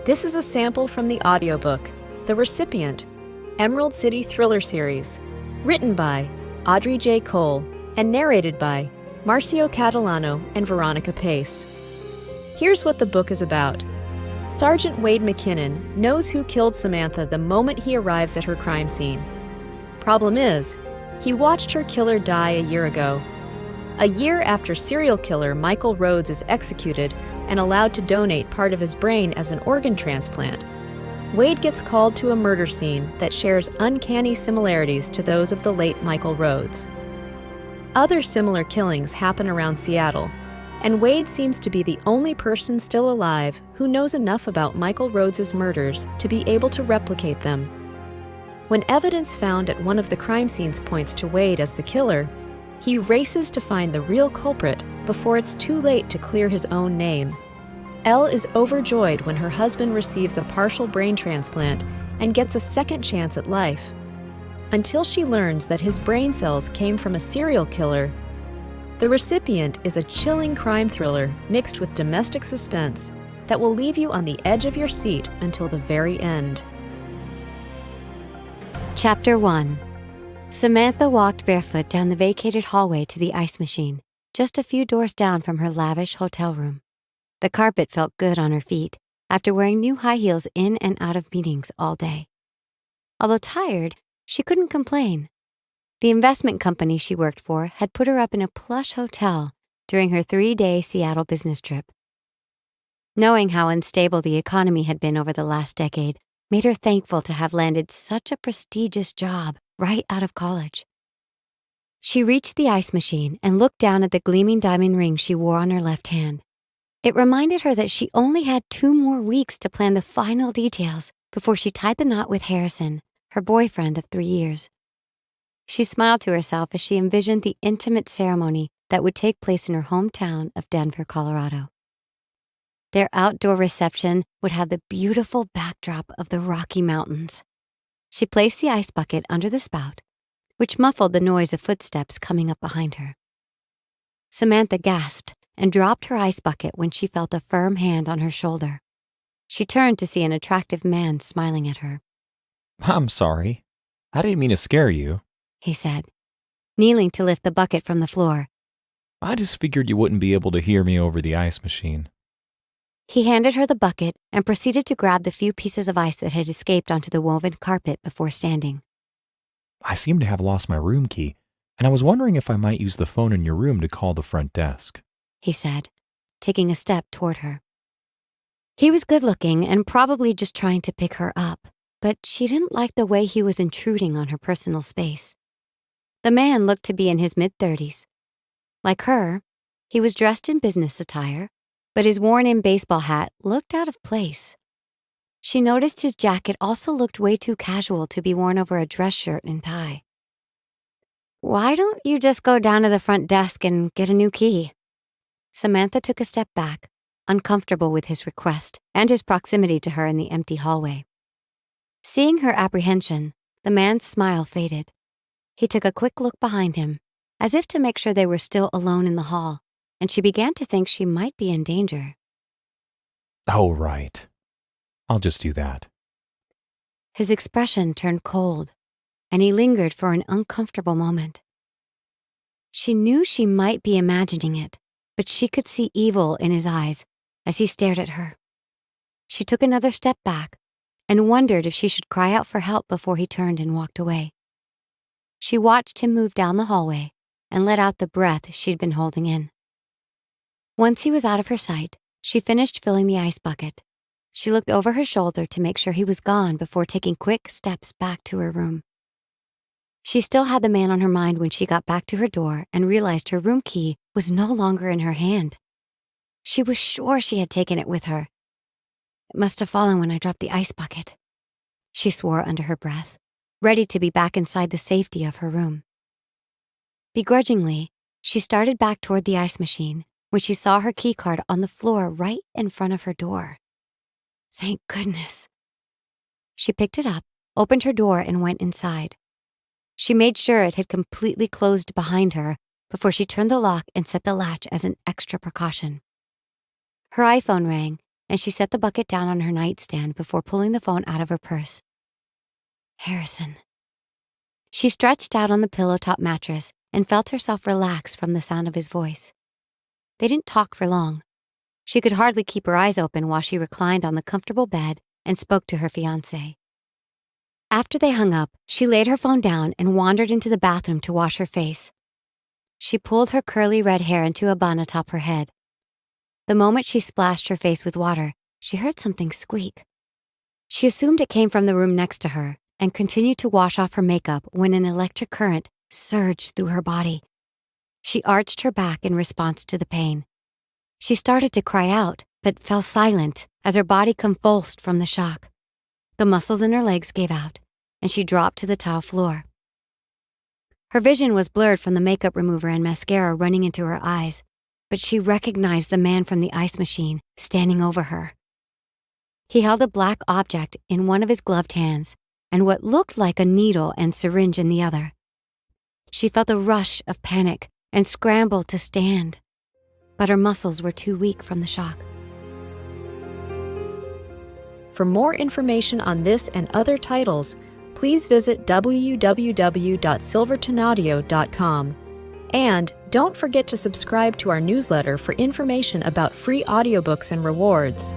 This is a sample from the audiobook, The Recipient, Emerald City Thriller Series, written by Audrey J. Cole and narrated by Marcio Catalano and Veronica Pace. Here's what the book is about. Sergeant Wade McKinnon knows who killed Samantha the moment he arrives at her crime scene. Problem is, he watched her killer die a year ago. A year after serial killer Michael Rhodes is executed and allowed to donate part of his brain as an organ transplant, Wade gets called to a murder scene that shares uncanny similarities to those of the late Michael Rhodes. Other similar killings happen around Seattle, and Wade seems to be the only person still alive who knows enough about Michael Rhodes' murders to be able to replicate them. When evidence found at one of the crime scenes points to Wade as the killer, he races to find the real culprit before it's too late to clear his own name. Elle is overjoyed when her husband receives a partial brain transplant and gets a second chance at life, until she learns that his brain cells came from a serial killer. The Recipient is a chilling crime thriller mixed with domestic suspense that will leave you on the edge of your seat until the very end. Chapter 1. Samantha walked barefoot down the vacated hallway to the ice machine, just a few doors down from her lavish hotel room. The carpet felt good on her feet after wearing new high heels in and out of meetings all day. Although tired, she couldn't complain. The investment company she worked for had put her up in a plush hotel during her 3-day Seattle business trip. Knowing how unstable the economy had been over the last decade made her thankful to have landed such a prestigious job right out of college. She reached the ice machine and looked down at the gleaming diamond ring she wore on her left hand. It reminded her that she only had 2 more weeks to plan the final details before she tied the knot with Harrison, her boyfriend of 3 years. She smiled to herself as she envisioned the intimate ceremony that would take place in her hometown of Denver, Colorado. Their outdoor reception would have the beautiful backdrop of the Rocky Mountains. She placed the ice bucket under the spout, which muffled the noise of footsteps coming up behind her. Samantha gasped and dropped her ice bucket when she felt a firm hand on her shoulder. She turned to see an attractive man smiling at her. "I'm sorry. I didn't mean to scare you," he said, kneeling to lift the bucket from the floor. "I just figured you wouldn't be able to hear me over the ice machine." He handed her the bucket and proceeded to grab the few pieces of ice that had escaped onto the woven carpet before standing. "I seem to have lost my room key, and I was wondering if I might use the phone in your room to call the front desk," he said, taking a step toward her. He was good-looking and probably just trying to pick her up, but she didn't like the way he was intruding on her personal space. The man looked to be in his mid-30s. Like her, he was dressed in business attire, but his worn-in baseball hat looked out of place. She noticed his jacket also looked way too casual to be worn over a dress shirt and tie. "Why don't you just go down to the front desk and get a new key?" Samantha took a step back, uncomfortable with his request and his proximity to her in the empty hallway. Seeing her apprehension, the man's smile faded. He took a quick look behind him, as if to make sure they were still alone in the hall, and she began to think she might be in danger. "Oh, right. I'll just do that." His expression turned cold, and he lingered for an uncomfortable moment. She knew she might be imagining it, but she could see evil in his eyes as he stared at her. She took another step back and wondered if she should cry out for help before he turned and walked away. She watched him move down the hallway and let out the breath she'd been holding in. Once he was out of her sight, she finished filling the ice bucket. She looked over her shoulder to make sure he was gone before taking quick steps back to her room. She still had the man on her mind when she got back to her door and realized her room key was no longer in her hand. She was sure she had taken it with her. "It must have fallen when I dropped the ice bucket," she swore under her breath, ready to be back inside the safety of her room. Begrudgingly, she started back toward the ice machine when she saw her key card on the floor right in front of her door. Thank goodness. She picked it up, opened her door, and went inside. She made sure it had completely closed behind her before she turned the lock and set the latch as an extra precaution. Her iPhone rang, and she set the bucket down on her nightstand before pulling the phone out of her purse. Harrison. She stretched out on the pillow-top mattress and felt herself relax from the sound of his voice. They didn't talk for long. She could hardly keep her eyes open while she reclined on the comfortable bed and spoke to her fiancé. After they hung up, she laid her phone down and wandered into the bathroom to wash her face. She pulled her curly red hair into a bun atop her head. The moment she splashed her face with water, she heard something squeak. She assumed it came from the room next to her and continued to wash off her makeup when an electric current surged through her body. She arched her back in response to the pain. She started to cry out, but fell silent as her body convulsed from the shock. The muscles in her legs gave out, and she dropped to the tile floor. Her vision was blurred from the makeup remover and mascara running into her eyes, but she recognized the man from the ice machine standing over her. He held a black object in one of his gloved hands and what looked like a needle and syringe in the other. She felt a rush of panic and scrambled to stand, but her muscles were too weak from the shock. For more information on this and other titles, please visit www.silvertonaudio.com. And don't forget to subscribe to our newsletter for information about free audiobooks and rewards.